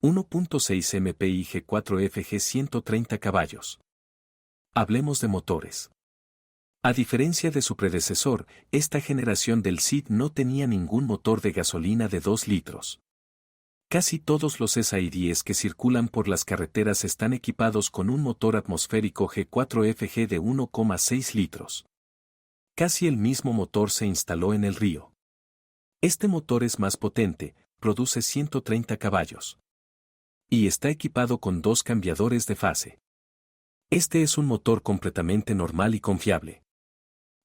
1.6 MPI G4FG 130 caballos. Hablemos de motores. A diferencia de su predecesor, esta generación del SID no tenía ningún motor de gasolina de 2 litros. Casi todos los SI-10 que circulan por las carreteras están equipados con un motor atmosférico G4FG de 1,6 litros. Casi el mismo motor se instaló en el Río. Este motor es más potente, produce 130 caballos. Y está equipado con 2 cambiadores de fase. Este es un motor completamente normal y confiable.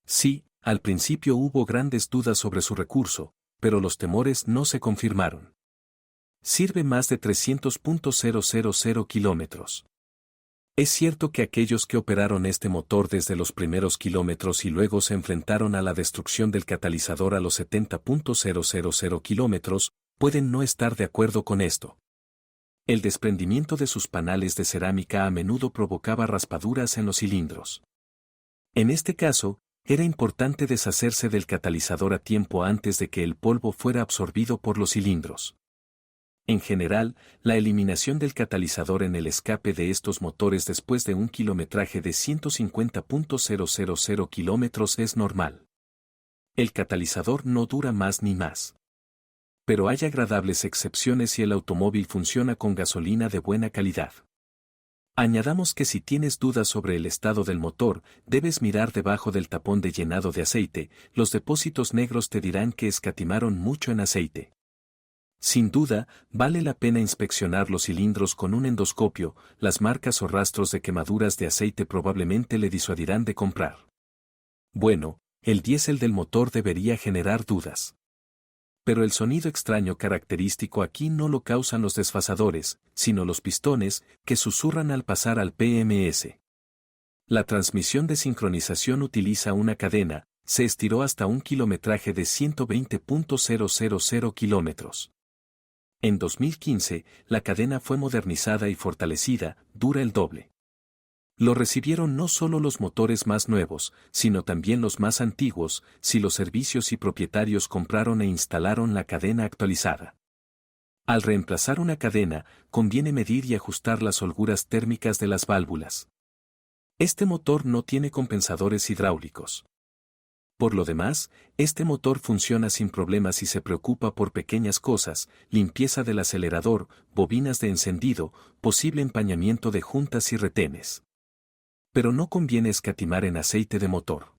Sí, al principio hubo grandes dudas sobre su recurso, pero los temores no se confirmaron. Sirve más de 300.000 kilómetros. Es cierto que aquellos que operaron este motor desde los primeros kilómetros y luego se enfrentaron a la destrucción del catalizador a los 70.000 kilómetros, pueden no estar de acuerdo con esto. El desprendimiento de sus panales de cerámica a menudo provocaba raspaduras en los cilindros. En este caso, era importante deshacerse del catalizador a tiempo antes de que el polvo fuera absorbido por los cilindros. En general, la eliminación del catalizador en el escape de estos motores después de un kilometraje de 150.000 kilómetros es normal. El catalizador no dura más ni más. Pero hay agradables excepciones si el automóvil funciona con gasolina de buena calidad. Añadamos que si tienes dudas sobre el estado del motor, debes mirar debajo del tapón de llenado de aceite, los depósitos negros te dirán que escatimaron mucho en aceite. Sin duda, vale la pena inspeccionar los cilindros con un endoscopio, las marcas o rastros de quemaduras de aceite probablemente le disuadirán de comprar. Bueno, el diésel del motor debería generar dudas. Pero el sonido extraño característico aquí no lo causan los desfasadores, sino los pistones, que susurran al pasar al PMS. La transmisión de sincronización utiliza una cadena, se estiró hasta un kilometraje de 120.000 kilómetros. En 2015, la cadena fue modernizada y fortalecida, dura el doble. Lo recibieron no solo los motores más nuevos, sino también los más antiguos, si los servicios y propietarios compraron e instalaron la cadena actualizada. Al reemplazar una cadena, conviene medir y ajustar las holguras térmicas de las válvulas. Este motor no tiene compensadores hidráulicos. Por lo demás, este motor funciona sin problemas y se preocupa por pequeñas cosas, limpieza del acelerador, bobinas de encendido, posible empañamiento de juntas y retenes. Pero no conviene escatimar en aceite de motor.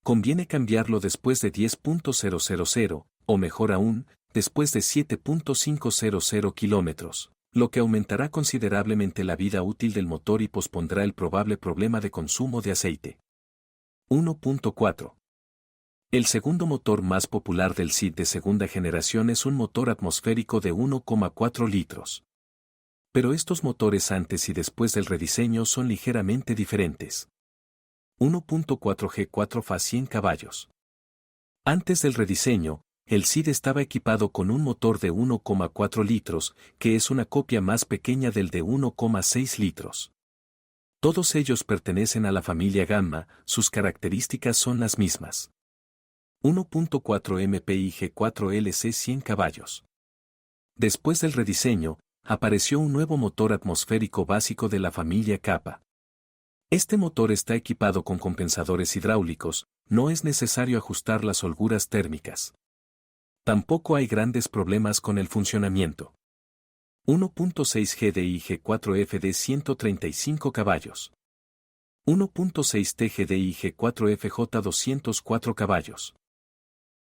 Conviene cambiarlo después de 10.000, o mejor aún, después de 7.500 kilómetros, lo que aumentará considerablemente la vida útil del motor y pospondrá el probable problema de consumo de aceite. 1.4. El segundo motor más popular del SID de segunda generación es un motor atmosférico de 1,4 litros. Pero estos motores antes y después del rediseño son ligeramente diferentes. 1.4 G4 Fa 100 caballos. Antes del rediseño, el SID estaba equipado con un motor de 1,4 litros, que es una copia más pequeña del de 1,6 litros. Todos ellos pertenecen a la familia Gamma, sus características son las mismas. 1.4 MPI G4 LC 100 caballos. Después del rediseño, apareció un nuevo motor atmosférico básico de la familia Kappa. Este motor está equipado con compensadores hidráulicos, no es necesario ajustar las holguras térmicas. Tampoco hay grandes problemas con el funcionamiento. 1.6 GDI G4 FD 135 caballos. 1.6 TGDI G4 FJ 204 caballos.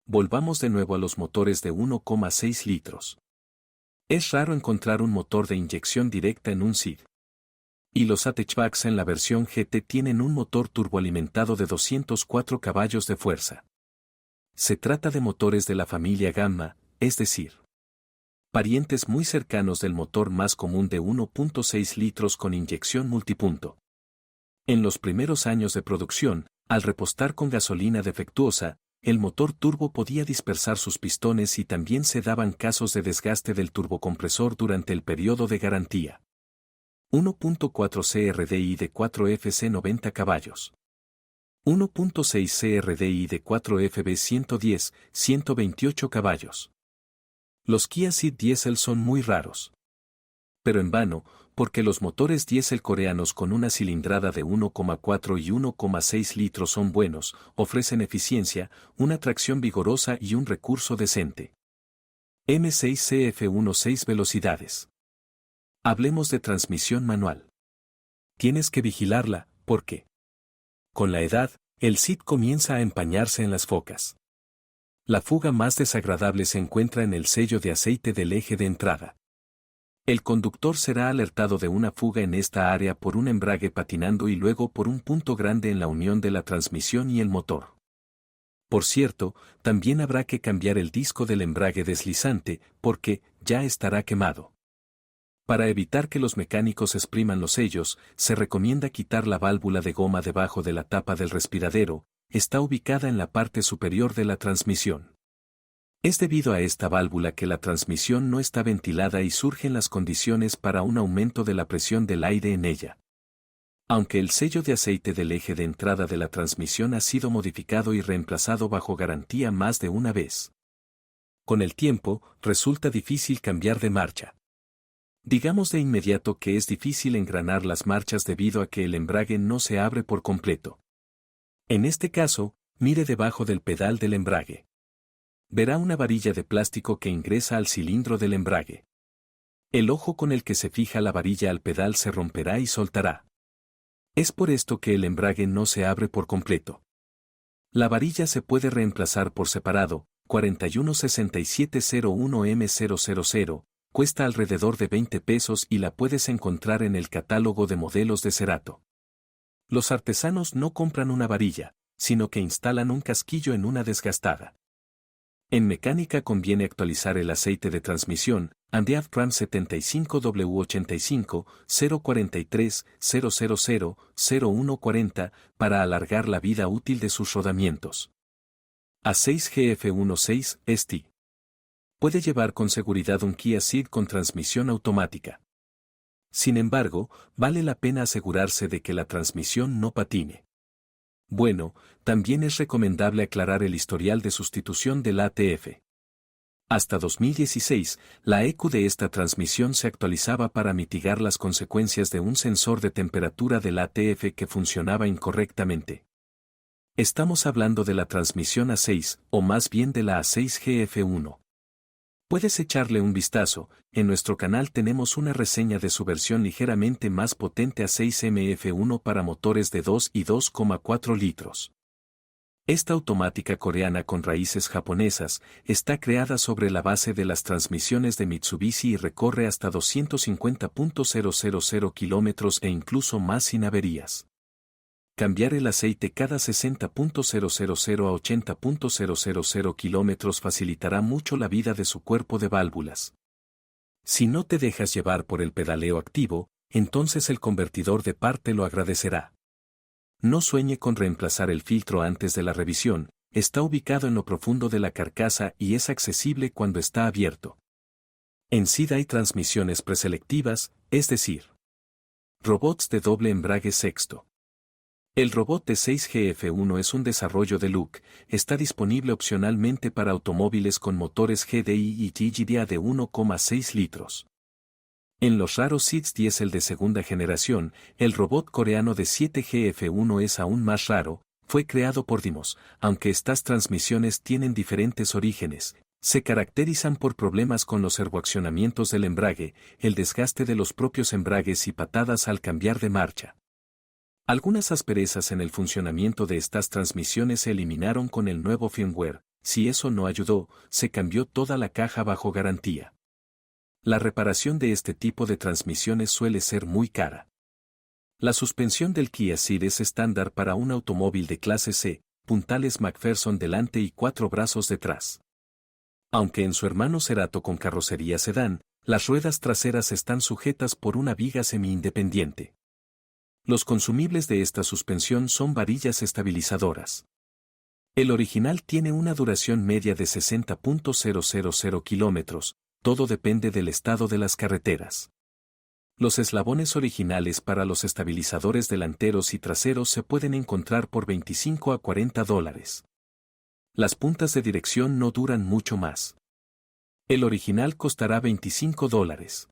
Volvamos de nuevo a los motores de 1,6 litros. Es raro encontrar un motor de inyección directa en un SID. Y los hatchbacks en la versión GT tienen un motor turboalimentado de 204 caballos de fuerza. Se trata de motores de la familia Gamma, es decir, parientes muy cercanos del motor más común de 1.6 litros con inyección multipunto. En los primeros años de producción, al repostar con gasolina defectuosa, el motor turbo podía dispersar sus pistones y también se daban casos de desgaste del turbocompresor durante el periodo de garantía. 1.4 CRDI de 4FC 90 caballos. 1.6 CRDI de 4FB 110, 128 caballos. Los Kia Ceed Diesel son muy raros. Pero en vano, porque los motores diésel coreanos con una cilindrada de 1,4 y 1,6 litros son buenos, ofrecen eficiencia, una tracción vigorosa y un recurso decente. M6CF1 6 velocidades. Hablemos de transmisión manual. Tienes que vigilarla, porque con la edad, el SID comienza a empañarse en las focas. La fuga más desagradable se encuentra en el sello de aceite del eje de entrada. El conductor será alertado de una fuga en esta área por un embrague patinando y luego por un punto grande en la unión de la transmisión y el motor. Por cierto, también habrá que cambiar el disco del embrague deslizante, porque ya estará quemado. Para evitar que los mecánicos expriman los sellos, se recomienda quitar la válvula de goma debajo de la tapa del respiradero, está ubicada en la parte superior de la transmisión. Es debido a esta válvula que la transmisión no está ventilada y surgen las condiciones para un aumento de la presión del aire en ella. Aunque el sello de aceite del eje de entrada de la transmisión ha sido modificado y reemplazado bajo garantía más de una vez. Con el tiempo, resulta difícil cambiar de marcha. Digamos de inmediato que es difícil engranar las marchas debido a que el embrague no se abre por completo. En este caso, mire debajo del pedal del embrague. Verá una varilla de plástico que ingresa al cilindro del embrague. El ojo con el que se fija la varilla al pedal se romperá y soltará. Es por esto que el embrague no se abre por completo. La varilla se puede reemplazar por separado, 416701M000, cuesta alrededor de 20 pesos y la puedes encontrar en el catálogo de modelos de Cerato. Los artesanos no compran una varilla, sino que instalan un casquillo en una desgastada. En mecánica conviene actualizar el aceite de transmisión, Andeav Ram 75W85 043 000 0140 para alargar la vida útil de sus rodamientos. A6GF16 ST. Puede llevar con seguridad un Kia Ceed con transmisión automática. Sin embargo, vale la pena asegurarse de que la transmisión no patine. Bueno, también es recomendable aclarar el historial de sustitución del ATF. Hasta 2016, la ECU de esta transmisión se actualizaba para mitigar las consecuencias de un sensor de temperatura del ATF que funcionaba incorrectamente. Estamos hablando de la transmisión A6, o más bien de la A6GF1. Puedes echarle un vistazo, en nuestro canal tenemos una reseña de su versión ligeramente más potente A6MF1 para motores de 2 y 2,4 litros. Esta automática coreana con raíces japonesas está creada sobre la base de las transmisiones de Mitsubishi y recorre hasta 250.000 kilómetros e incluso más sin averías. Cambiar el aceite cada 60.000 a 80.000 kilómetros facilitará mucho la vida de su cuerpo de válvulas. Si no te dejas llevar por el pedaleo activo, entonces el convertidor de par te lo agradecerá. No sueñe con reemplazar el filtro antes de la revisión, está ubicado en lo profundo de la carcasa y es accesible cuando está abierto. En SID hay transmisiones preselectivas, es decir, robots de doble embrague sexto. El robot de 6GF1 es un desarrollo de Look, está disponible opcionalmente para automóviles con motores GDI y GDA de 1,6 litros. En los raros SIDs diésel de segunda generación, el robot coreano de 7GF1 es aún más raro, fue creado por Dimos, aunque estas transmisiones tienen diferentes orígenes, se caracterizan por problemas con los servoaccionamientos del embrague, el desgaste de los propios embragues y patadas al cambiar de marcha. Algunas asperezas en el funcionamiento de estas transmisiones se eliminaron con el nuevo firmware, si eso no ayudó, se cambió toda la caja bajo garantía. La reparación de este tipo de transmisiones suele ser muy cara. La suspensión del Kia Ceed es estándar para un automóvil de clase C, puntales McPherson delante y 4 brazos detrás. Aunque en su hermano Cerato con carrocería sedán, las ruedas traseras están sujetas por una viga semi-independiente. Los consumibles de esta suspensión son varillas estabilizadoras. El original tiene una duración media de 60.000 kilómetros, todo depende del estado de las carreteras. Los eslabones originales para los estabilizadores delanteros y traseros se pueden encontrar por $25 a $40. Las puntas de dirección no duran mucho más. El original costará $25.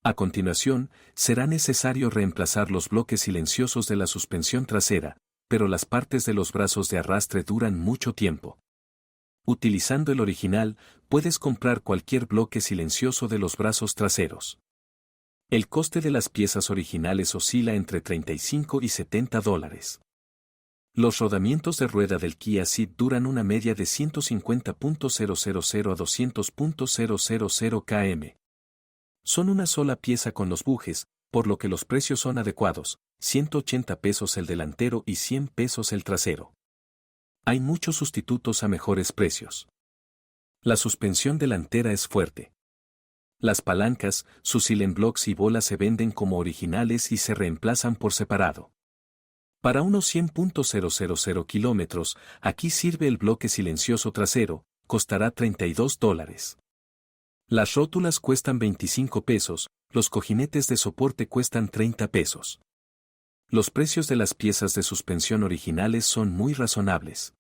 A continuación, será necesario reemplazar los bloques silenciosos de la suspensión trasera, pero las partes de los brazos de arrastre duran mucho tiempo. Utilizando el original, puedes comprar cualquier bloque silencioso de los brazos traseros. El coste de las piezas originales oscila entre $35 y $70. Los rodamientos de rueda del Kia Ceed duran una media de 150.000 a 200.000 km. Son una sola pieza con los bujes, por lo que los precios son adecuados, $180 el delantero y $100 el trasero. Hay muchos sustitutos a mejores precios. La suspensión delantera es fuerte. Las palancas, sus silent blocks y bolas se venden como originales y se reemplazan por separado. Para unos 100.000 kilómetros, aquí sirve el bloque silencioso trasero, costará $32. Las rótulas cuestan $25, los cojinetes de soporte cuestan $30. Los precios de las piezas de suspensión originales son muy razonables.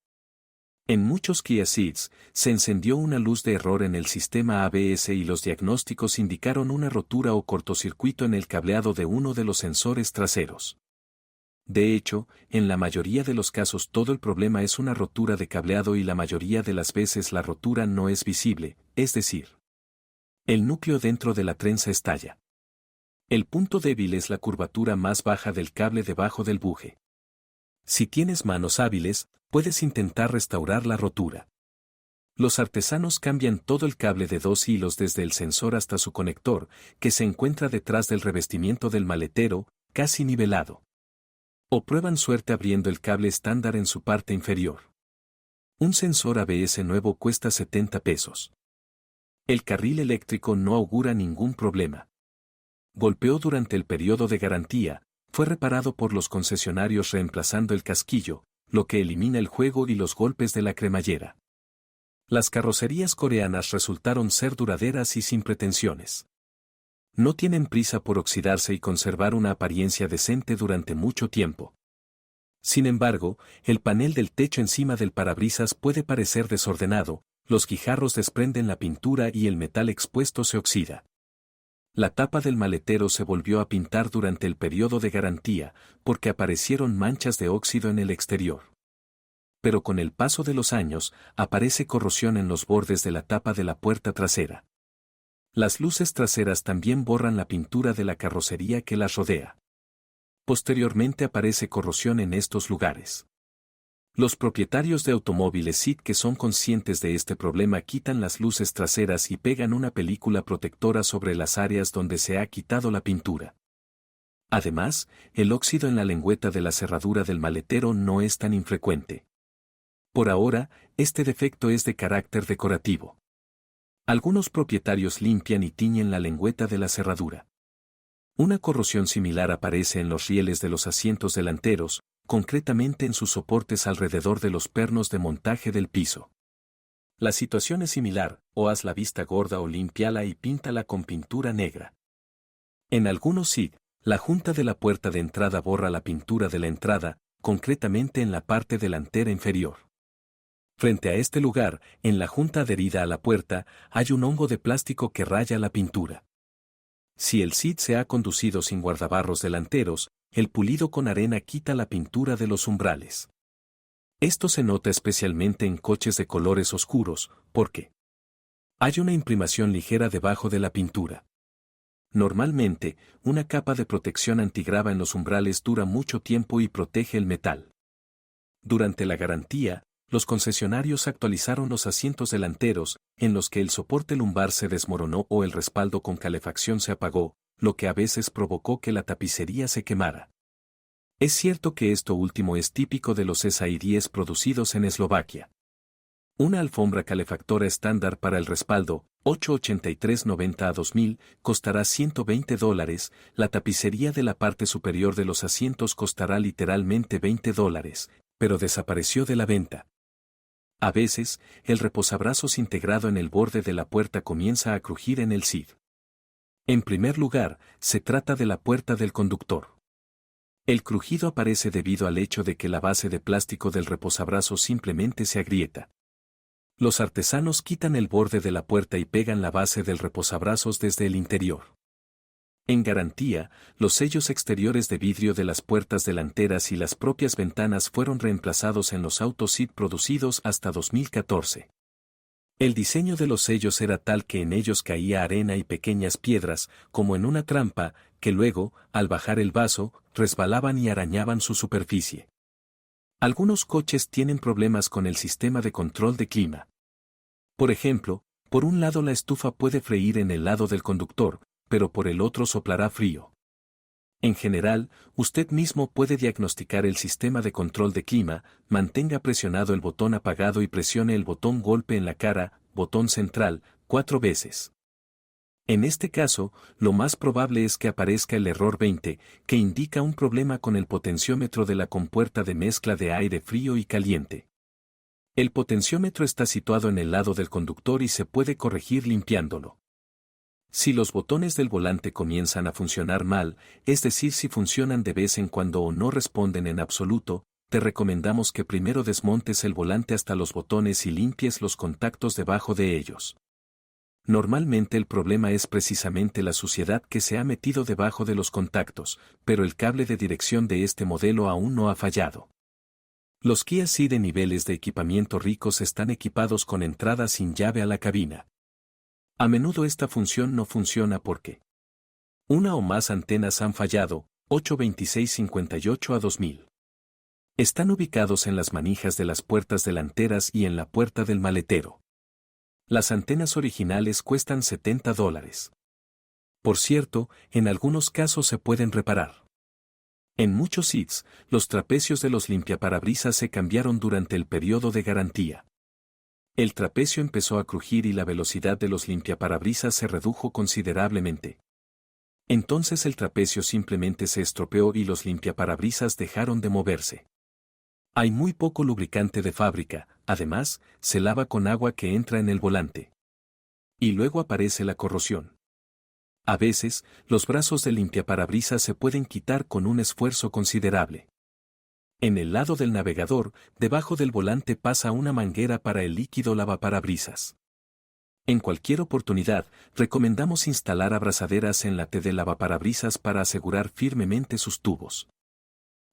En muchos Kia Ceeds, se encendió una luz de error en el sistema ABS y los diagnósticos indicaron una rotura o cortocircuito en el cableado de uno de los sensores traseros. De hecho, en la mayoría de los casos todo el problema es una rotura de cableado y la mayoría de las veces la rotura no es visible, es decir, el núcleo dentro de la trenza estalla. El punto débil es la curvatura más baja del cable debajo del buje. Si tienes manos hábiles, puedes intentar restaurar la rotura. Los artesanos cambian todo el cable de 2 hilos desde el sensor hasta su conector, que se encuentra detrás del revestimiento del maletero, casi nivelado. O prueban suerte abriendo el cable estándar en su parte inferior. Un sensor ABS nuevo cuesta $70. El carril eléctrico no augura ningún problema. Golpeó durante el periodo de garantía, fue reparado por los concesionarios reemplazando el casquillo, lo que elimina el juego y los golpes de la cremallera. Las carrocerías coreanas resultaron ser duraderas y sin pretensiones. No tienen prisa por oxidarse y conservar una apariencia decente durante mucho tiempo. Sin embargo, el panel del techo encima del parabrisas puede parecer desordenado, los guijarros desprenden la pintura y el metal expuesto se oxida. La tapa del maletero se volvió a pintar durante el periodo de garantía, porque aparecieron manchas de óxido en el exterior. Pero con el paso de los años, aparece corrosión en los bordes de la tapa de la puerta trasera. Las luces traseras también borran la pintura de la carrocería que las rodea. Posteriormente aparece corrosión en estos lugares. Los propietarios de automóviles Ceed que son conscientes de este problema quitan las luces traseras y pegan una película protectora sobre las áreas donde se ha quitado la pintura. Además, el óxido en la lengüeta de la cerradura del maletero no es tan infrecuente. Por ahora, este defecto es de carácter decorativo. Algunos propietarios limpian y tiñen la lengüeta de la cerradura. Una corrosión similar aparece en los rieles de los asientos delanteros, concretamente en sus soportes alrededor de los pernos de montaje del piso. La situación es similar, o haz la vista gorda o límpiala y píntala con pintura negra. En algunos Ceed, la junta de la puerta de entrada borra la pintura de la entrada, concretamente en la parte delantera inferior. Frente a este lugar, en la junta adherida a la puerta, hay un hongo de plástico que raya la pintura. Si el Ceed se ha conducido sin guardabarros delanteros, el pulido con arena quita la pintura de los umbrales. Esto se nota especialmente en coches de colores oscuros, porque hay una imprimación ligera debajo de la pintura. Normalmente, una capa de protección antigrava en los umbrales dura mucho tiempo y protege el metal. Durante la garantía, los concesionarios actualizaron los asientos delanteros, en los que el soporte lumbar se desmoronó o el respaldo con calefacción se apagó, lo que a veces provocó que la tapicería se quemara. Es cierto que esto último es típico de los SI-10 producidos en Eslovaquia. Una alfombra calefactora estándar para el respaldo, 883-90 a 2000, costará $120, la tapicería de la parte superior de los asientos costará literalmente $20, pero desapareció de la venta. A veces, el reposabrazos integrado en el borde de la puerta comienza a crujir en el Ceed. En primer lugar, se trata de la puerta del conductor. El crujido aparece debido al hecho de que la base de plástico del reposabrazos simplemente se agrieta. Los artesanos quitan el borde de la puerta y pegan la base del reposabrazos desde el interior. En garantía, los sellos exteriores de vidrio de las puertas delanteras y las propias ventanas fueron reemplazados en los autos SID producidos hasta 2014. El diseño de los sellos era tal que en ellos caía arena y pequeñas piedras, como en una trampa, que luego, al bajar el vaso, resbalaban y arañaban su superficie. Algunos coches tienen problemas con el sistema de control de clima. Por ejemplo, por un lado la estufa puede freír en el lado del conductor, pero por el otro soplará frío. En general, usted mismo puede diagnosticar el sistema de control de clima, mantenga presionado el botón apagado y presione el botón golpe en la cara, botón central, 4 veces. En este caso, lo más probable es que aparezca el error 20, que indica un problema con el potenciómetro de la compuerta de mezcla de aire frío y caliente. El potenciómetro está situado en el lado del conductor y se puede corregir limpiándolo. Si los botones del volante comienzan a funcionar mal, es decir, si funcionan de vez en cuando o no responden en absoluto, te recomendamos que primero desmontes el volante hasta los botones y limpies los contactos debajo de ellos. Normalmente el problema es precisamente la suciedad que se ha metido debajo de los contactos, pero el cable de dirección de este modelo aún no ha fallado. Los Kia Ceed de niveles de equipamiento ricos están equipados con entrada sin llave a la cabina. A menudo esta función no funciona porque una o más antenas han fallado, 82658 a 2000. Están ubicados en las manijas de las puertas delanteras y en la puerta del maletero. Las antenas originales cuestan $70. Por cierto, en algunos casos se pueden reparar. En muchos Ceeds, los trapecios de los limpiaparabrisas se cambiaron durante el periodo de garantía. El trapecio empezó a crujir y la velocidad de los limpiaparabrisas se redujo considerablemente. Entonces el trapecio simplemente se estropeó y los limpiaparabrisas dejaron de moverse. Hay muy poco lubricante de fábrica, además, se lava con agua que entra en el volante. Y luego aparece la corrosión. A veces, los brazos del limpiaparabrisas se pueden quitar con un esfuerzo considerable. En el lado del navegador, debajo del volante pasa una manguera para el líquido lavaparabrisas. En cualquier oportunidad, recomendamos instalar abrazaderas en la T del lavaparabrisas para asegurar firmemente sus tubos.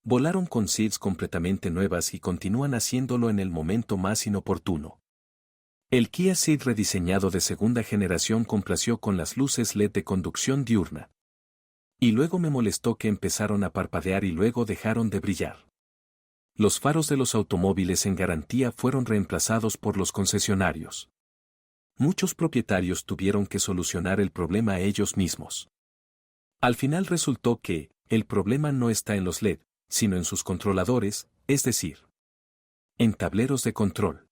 Volaron con Ceeds completamente nuevas y continúan haciéndolo en el momento más inoportuno. El Kia Ceed rediseñado de segunda generación complació con las luces LED de conducción diurna. Y luego me molestó que empezaron a parpadear y luego dejaron de brillar. Los faros de los automóviles en garantía fueron reemplazados por los concesionarios. Muchos propietarios tuvieron que solucionar el problema ellos mismos. Al final resultó que, el problema no está en los LED, sino en sus controladores, es decir, en tableros de control.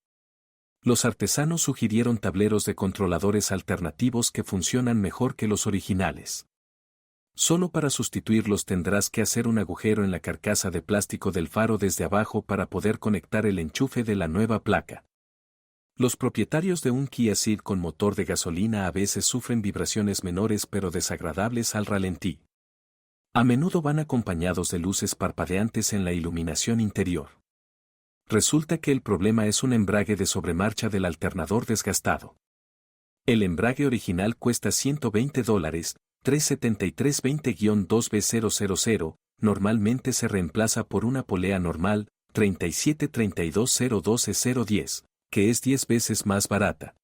Los artesanos sugirieron tableros de controladores alternativos que funcionan mejor que los originales. Solo para sustituirlos tendrás que hacer un agujero en la carcasa de plástico del faro desde abajo para poder conectar el enchufe de la nueva placa. Los propietarios de un Kia Ceed con motor de gasolina a veces sufren vibraciones menores pero desagradables al ralentí. A menudo van acompañados de luces parpadeantes en la iluminación interior. Resulta que el problema es un embrague de sobremarcha del alternador desgastado. El embrague original cuesta $120, 37320-2B000, normalmente se reemplaza por una polea normal, 3732012-010, que es 10 veces más barata.